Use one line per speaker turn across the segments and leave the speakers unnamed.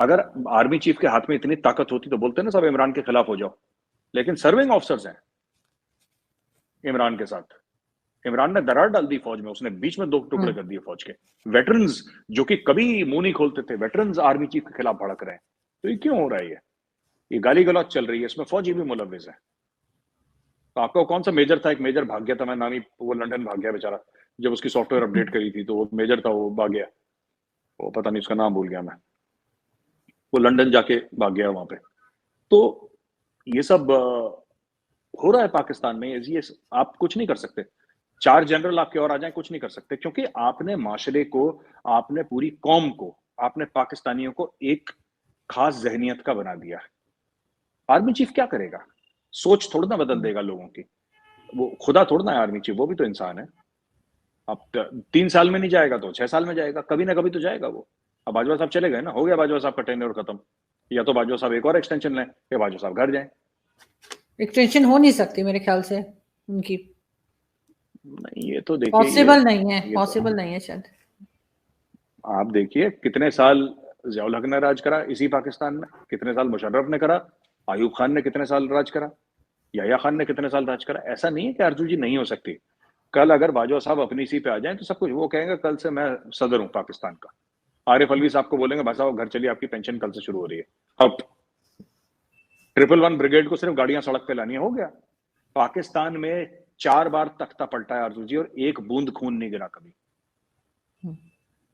अगर army chief के हाथ में इतनी ताकत होती तो बोलते ना सब इमरान के खिलाफ हो जाओ, लेकिन सर्विंग ऑफिसर्स हैं इमरान के साथ। इमरान ने दरार डाल दी फौज में, उसने बीच में दो टुकड़े कर दिए फौज के। वेटरन्स जो कि कभी मुंह नहीं खोलते थे, वेटरन्स आर्मी चीफ के खिलाफ भड़क रहे हैं। तो ये क्यों हो रहा है? ये गाली गलौज चल रही है, इसमें फौजी भी मुलविस है। तो आपका कौन सा मेजर था? एक मेजर भाग गया था, मैं नाम ही, वो लंदन भाग गया बेचारा, जब उसकी सॉफ्टवेयर अपडेट करी थी तो वो मेजर था, वो भाग गया, वो पता नहीं उसका नाम भूल गया मैं, वो लंदन जाके भाग गया वहां पे। तो ये सब हो रहा है पाकिस्तान में। ये आप कुछ नहीं कर सकते, चार जनरल आपके और आ जाएं, कुछ नहीं कर सकते, क्योंकि आपने माशरे को, आपने पूरी कौम को, आपने पाकिस्तानियों को एक खास जहनियत का बना दिया है। आर्मी चीफ क्या करेगा? सोच थोड़ा ना बदल देगा लोगों की, वो खुदा थोड़ा ना है आर्मी चीफ, वो भी तो इंसान है। अब 3 साल में नहीं जाएगा तो 6 साल में जाएगा, कभी ना कभी तो जाएगा वो। अब बाजवा साहब चले गए ना, हो गया बाजवा साहब का टेन्योर खत्म। या तो बाजवा साहब एक और एक्सटेंशन लें या बाजवा साहब घर जाएं।
एक्सटेंशन हो नहीं सकती मेरे ख्याल से उनकी,
नहीं, ये तो देखिए,
पॉसिबल नहीं है,
ये तो
पॉसिबल नहीं है शायद।
आप देखिए कितने साल जियाउल हक ने राज करा इसी पाकिस्तान में, कितने साल मुशर्रफ ने करा, आयूब खान ने कितने साल राज करा, याह्या खान ने कितने साल राज करा। ऐसा नहीं है कि आरजू जी नहीं हो सकती। कल अगर बाजवा साहब अपनी सीट पे आ जाएं तो सब कुछ वो कहेंगे, कल से मैं सदर हूं पाकिस्तान का। आरिफ अलवी साहब को बोलेंगे भाई साहब घर चलिए, आपकी पेंशन कल से शुरू हो रही है। अब 111 ब्रिगेड को सिर्फ गाड़ियां सड़क पे लानी है, हो गया। पाकिस्तान में 4 बार तख्ता पलटा है आरजू जी, और एक बूंद खून नहीं गिरा कभी,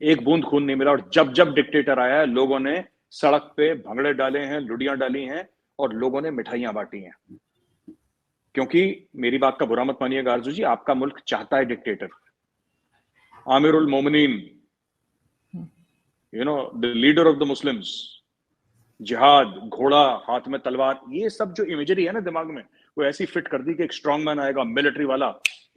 एक बूंद खून नहीं मिला। और जब जब डिक्टेटर आया है, लोगों ने सड़क पे भंगड़े डाले हैं, लुड़ियां डाली हैं, और लोगों ने मिठाइयां बांटी हैं। क्योंकि मेरी बात का बुरा मत मानिएगा आरजू जी, आपका मुल्क चाहता है डिक्टेटर, आमिरुल मोमिनीन, the leader of the Muslims, जिहाद, घोड़ा हाथ में तलवार, ये सब जो इमेजरी है ना दिमाग में, वो ऐसी फिट कर दी कि एक स्ट्रॉन्ग मैन आएगा मिलिट्री वाला,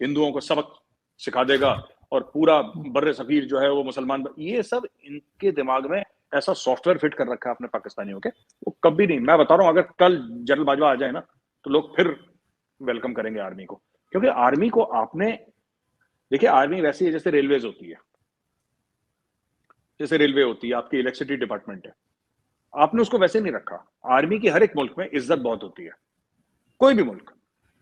हिंदुओं को सबक सिखा देगा, और पूरा बर्रे सगीर जो है वो मुसलमान। ये सब इनके दिमाग में ऐसा सॉफ्टवेयर फिट कर रखा है अपने पाकिस्तानियों के, वो कभी नहीं। मैं बता रहा हूं, अगर कल जनरल बाजवा आ जाए ना तो लोग फिर वेलकम करेंगे आर्मी को। क्योंकि आर्मी को आपने, देखिए आर्मी वैसी है जैसे रेलवेज होती है, जैसे रेलवे होती है, आपकी इलेक्ट्रिसिटी डिपार्टमेंट है, आपने उसको वैसे नहीं रखा। आर्मी की हर एक मुल्क में इज्जत बहुत होती है, कोई भी मुल्क,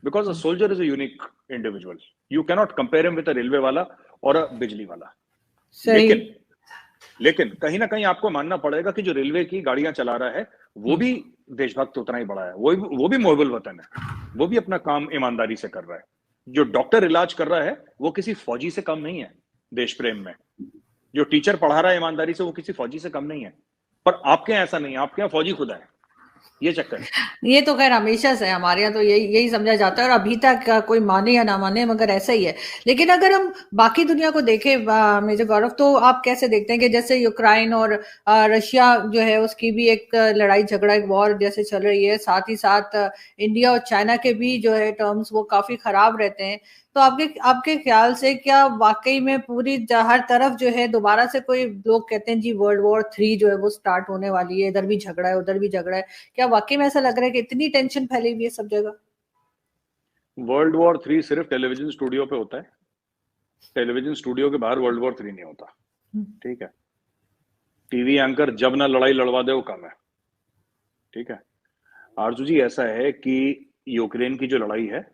because a soldier is a unique individual, you cannot compare him with a railway वाला और अ बिजली वाला।
सही।
लेकिन कहीं ना कहीं आपको मानना पड़ेगा कि जो रेलवे की गाड़ियां चला रहा है वो भी देशभक्त उतना ही बड़ा है, वो भी मोहब्बुल वतन है, वो भी अपना काम ईमानदारी से कर रहा है। जो डॉक्टर इलाज कर रहा है वो किसी फौजी से कम नहीं है देश प्रेम में। जो टीचर पढ़ा रहा है ईमानदारी से वो किसी फौजी से कम नहीं है। पर आपके यहाँ ऐसा नहीं है, आपके यहाँ फौजी खुदा है, ये चक्कर है।
ये तो खैर हमेशा से हमारे यहाँ तो यही यही समझा जाता है, और अभी तक कोई माने या ना माने मगर ऐसा ही है। लेकिन अगर हम बाकी दुनिया को देखें मेजर गौरव, तो आप कैसे देखते हैं कि जैसे यूक्रेन और रशिया जो है उसकी भी एक लड़ाई झगड़ा, एक वॉर जैसे चल रही है, साथ ही साथ इंडिया और चाइना के भी जो है टर्म्स वो काफी खराब रहते हैं। तो आपके आपके ख्याल से क्या वाकई में पूरी हर तरफ जो है दोबारा से, कोई लोग कहते हैं जी वर्ल्ड वॉर 3 जो है वो स्टार्ट होने वाली है, इधर भी झगड़ा है उधर भी झगड़ा है, क्या वाकई में ऐसा लग रहा है कि इतनी टेंशन फैली हुई है सब जगह?
वर्ल्ड वॉर 3 सिर्फ टेलीविजन स्टूडियो पे होता है, टेलीविजन स्टूडियो के बाहर वर्ल्ड वॉर 3 नहीं होता, ठीक है। टीवी एंकर जब ना लड़ाई लड़वा दे वो कम है, ठीक है। आरजू जी ऐसा है कि यूक्रेन की जो लड़ाई है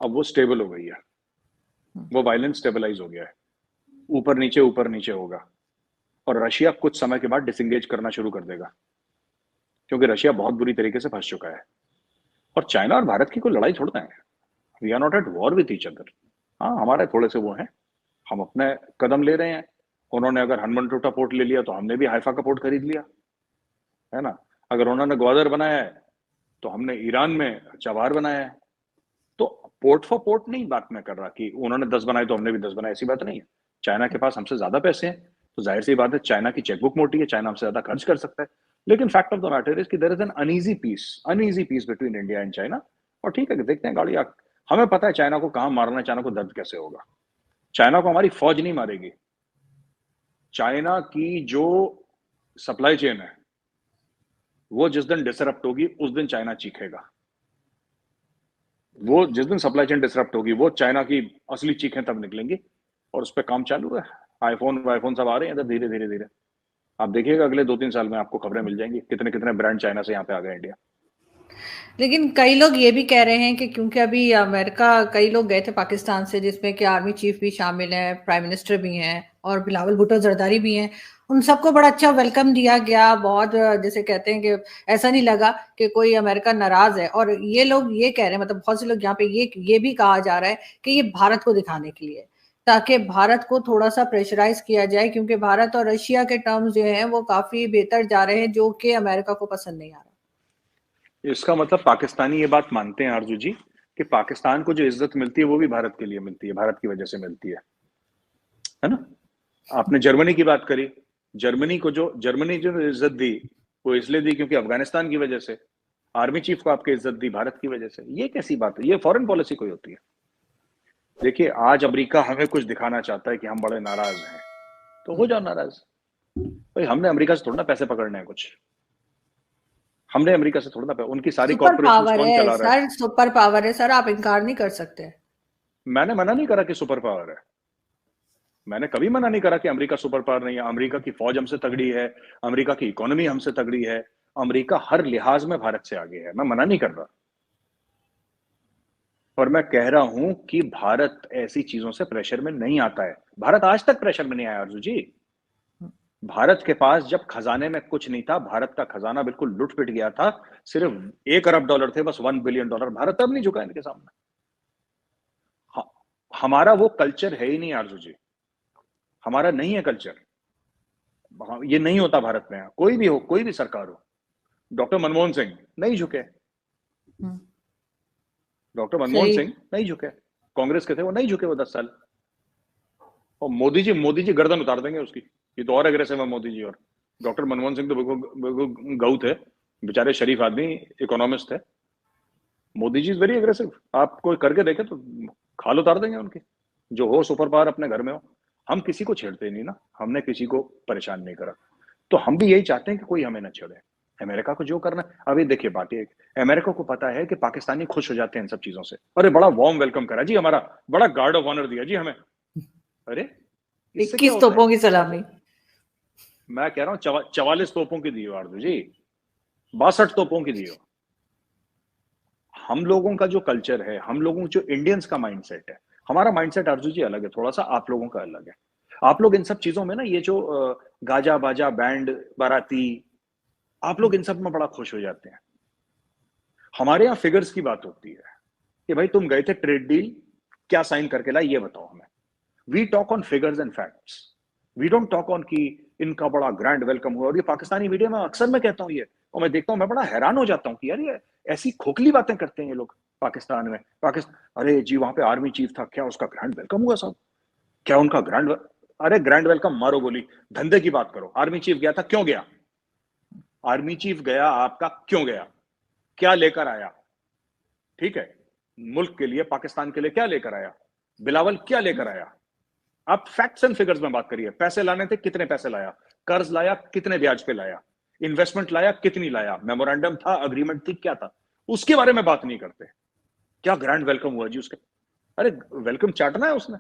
अब वो स्टेबल हो गई है, वो वायलेंस स्टेबलाइज हो गया है, ऊपर नीचे होगा। और रशिया कुछ समय के बाद डिसंगेज करना शुरू कर देगा, क्योंकि रशिया बहुत बुरी तरीके से फंस चुका है। और चाइना और भारत की कोई लड़ाई छोड़ना है, we are not at war with each other. हाँ, हमारे थोड़े से वो हैं, हम अपने कदम ले रहे हैं। उन्होंने अगर हनुमान पोर्ट ले लिया तो हमने भी हाइफा का पोर्ट खरीद लिया, है ना। अगर उन्होंने ग्वादर बनाया है तो हमने ईरान में चबार बनाया है। तो पोर्ट फॉर पोर्ट नहीं बात मैं कर रहा कि उन्होंने 10 बनाए तो हमने भी 10 बनाए, ऐसी बात नहीं है। चाइना के पास हमसे ज्यादा पैसे हैं, तो जाहिर सी बात है चाइना की चेकबुक मोटी है, चाइना हमसे ज्यादा खर्च कर सकता है। लेकिन fact of the matter is कि there is an uneasy peace between India and China. और ठीक है, देखते हैं गाड़ी हमें पता है चाइना को कहां मारना है, चाइना को दर्द कैसे होगा। चाइना को हमारी फौज नहीं मारेगी, चाइना की जो सप्लाई चेन है वो जिस दिन डिसरप्ट होगी उस दिन चाइना चीखेगा। वो जिस दिन सप्लाई चेन डिसरप्ट होगी वो चाइना की असली चीखें तब निकलेंगी। और उस पर काम चालू है, आईफोन वाईफोन सब आ रहे हैं इधर धीरे धीरे धीरे। आप देखिएगा अगले 2-3 साल में आपको खबरें मिल जाएंगी कितने कितने ब्रांड चाइना से यहाँ पे आ गए इंडिया।
लेकिन कई लोग ये भी कह रहे हैं कि क्योंकि अभी अमेरिका, कई लोग गए थे पाकिस्तान से, जिसमें कि आर्मी चीफ भी शामिल है, प्राइम मिनिस्टर भी हैं और बिलावल भुट्टो जरदारी भी हैं। उन सबको बड़ा अच्छा वेलकम दिया गया। बहुत जैसे कहते हैं कि ऐसा नहीं लगा कि कोई अमेरिका नाराज है। और ये लोग ये कह रहे हैं, मतलब बहुत से लोग यहाँ पे ये भी कहा जा रहा है कि ये भारत को दिखाने के लिए, ताकि भारत को थोड़ा सा प्रेशराइज किया जाए, क्योंकि भारत और रशिया के टर्म्स जो हैं वो काफी बेहतर जा रहे हैं, जो कि अमेरिका को पसंद नहीं आ रहा।
इसका मतलब पाकिस्तानी ये बात मानते हैं आरजू जी कि पाकिस्तान को जो इज्जत मिलती है वो भी भारत के लिए मिलती है, भारत की वजह से मिलती है ना। आपने जर्मनी की बात करी, जर्मनी जो इज्जत दी वो इसलिए दी क्योंकि अफगानिस्तान की वजह से आर्मी चीफ को आपकी इज्जत दी भारत की वजह से। ये कैसी बात है? ये फॉरेन पॉलिसी कोई होती है? देखिए आज अमेरिका हमें कुछ दिखाना चाहता है कि हम बड़े नाराज हैं, तो हो जाओ नाराज भाई। हमने अमेरिका से थोड़ा ना पैसे पकड़ने हैं कुछ, हमने अमेरिका से थोड़ा ना, उनकी सारी
सुपर
कॉर्पोरेशंस
पावर
कौन
है
चला रहा है?
सर, सुपर पावर है सर, आप इनकार नहीं कर सकते।
मैंने मना नहीं करा कि सुपर पावर है, मैंने कभी मना नहीं करा कि अमेरिका सुपर पावर नहीं है। अमेरिका की फौज हमसे तगड़ी है, अमेरिका की इकोनॉमी हमसे तगड़ी है, अमेरिका हर लिहाज में भारत से आगे है, मैं मना नहीं कर रहा। और मैं कह रहा हूं कि भारत ऐसी चीजों से प्रेशर में नहीं आता है। भारत आज तक प्रेशर में नहीं आया अर्जु जी। भारत के पास जब खजाने में कुछ नहीं था, भारत का खजाना बिल्कुल लुट पिट गया था, सिर्फ $1 अरब थे, बस $1 बिलियन। भारत अब नहीं झुका इनके सामने। हमारा वो कल्चर है ही नहीं आरजू जी, हमारा नहीं है कल्चर। ये नहीं होता भारत में, कोई भी हो, कोई भी सरकार हो। डॉक्टर मनमोहन सिंह नहीं झुके, डॉक्टर मनमोहन सिंह नहीं झुके, कांग्रेस के थे वो नहीं झुके, वो 10 साल। और मोदी जी गर्दन उतार देंगे उसकी, ये तो और एग्रेसिव है मोदी जी। और डॉक्टर मनमोहन सिंह तो बिल्कुल गऊ थे, बेचारे शरीफ आदमी, इकोनॉमिस्ट थे। Modi ji is very aggressive, आप कोई करके देखे तो खाल उतार देंगे उनकी। जो हो सुपर पावर अपने घर में हो। हम किसी को छेड़ते नहीं ना, हमने किसी को परेशान नहीं करा, तो हम भी यही चाहते हैं कि कोई हमें ना छेड़े। अमेरिका को जो करना है, अभी देखिए बात ये, अमेरिका को पता है कि पाकिस्तानी खुश हो जाते हैं इन सब चीजों से। अरे बड़ा वार्म वेलकम करा जी हमारा, बड़ा गार्ड ऑफ ऑनर दिया जी हमें। अरे
21 तोपों की सलामी,
मैं कह रहा हूँ 44 तोपों की दी हो आरजू जी, 62 तोपों की दी हो। हम लोगों का जो कल्चर है, हम लोगों जो इंडियंस का माइंडसेट है, हमारा माइंडसेट आरजू जी अलग है, थोड़ा सा आप लोगों का अलग है। आप लोग इन सब चीजों में ना, ये जो गाजा बाजा बैंड बाराती, आप लोग इन सब में बड़ा खुश हो जाते हैं। हमारे यहाँ फिगर्स की बात होती है कि भाई तुम गए थे ट्रेड डील, क्या साइन करके लाए ये बताओ हमें। We talk on figures and facts, we don't talk on कि इनका बड़ा ग्रैंड वेलकम हुआ। और ये पाकिस्तानी मीडिया में अक्सर मैं कहता हूँ ये, और मैं देखता हूँ, मैं बड़ा हैरान हो जाता हूँ कि यार ये ऐसी खोखली बातें करते हैं ये लोग पाकिस्तान में। अरे जी वहां पे आर्मी चीफ था, क्या उसका ग्रैंड वेलकम हुआ साहब? क्या उनका अरे ग्रैंड वेलकम मारो गोली, धंधे की बात करो। आर्मी चीफ गया था, क्यों गया? आर्मी चीफ गया आपका, क्यों गया? क्या लेकर आया? ठीक है, मुल्क के लिए, पाकिस्तान के लिए क्या लेकर आया? बिलावल क्या लेकर आया? आप फैक्ट्स एंड फिगर्स में बात करिए। पैसे लाने थे, कितने पैसे लाया? कर्ज लाया, कितने ब्याज पे लाया? इन्वेस्टमेंट लाया, कितनी लाया? मेमोरेंडम था, अग्रीमेंट थी, क्या था? उसके बारे में बात नहीं करते। क्या ग्रैंड वेलकम हुआ जी उसके? अरे वेलकम चाटना है उसने,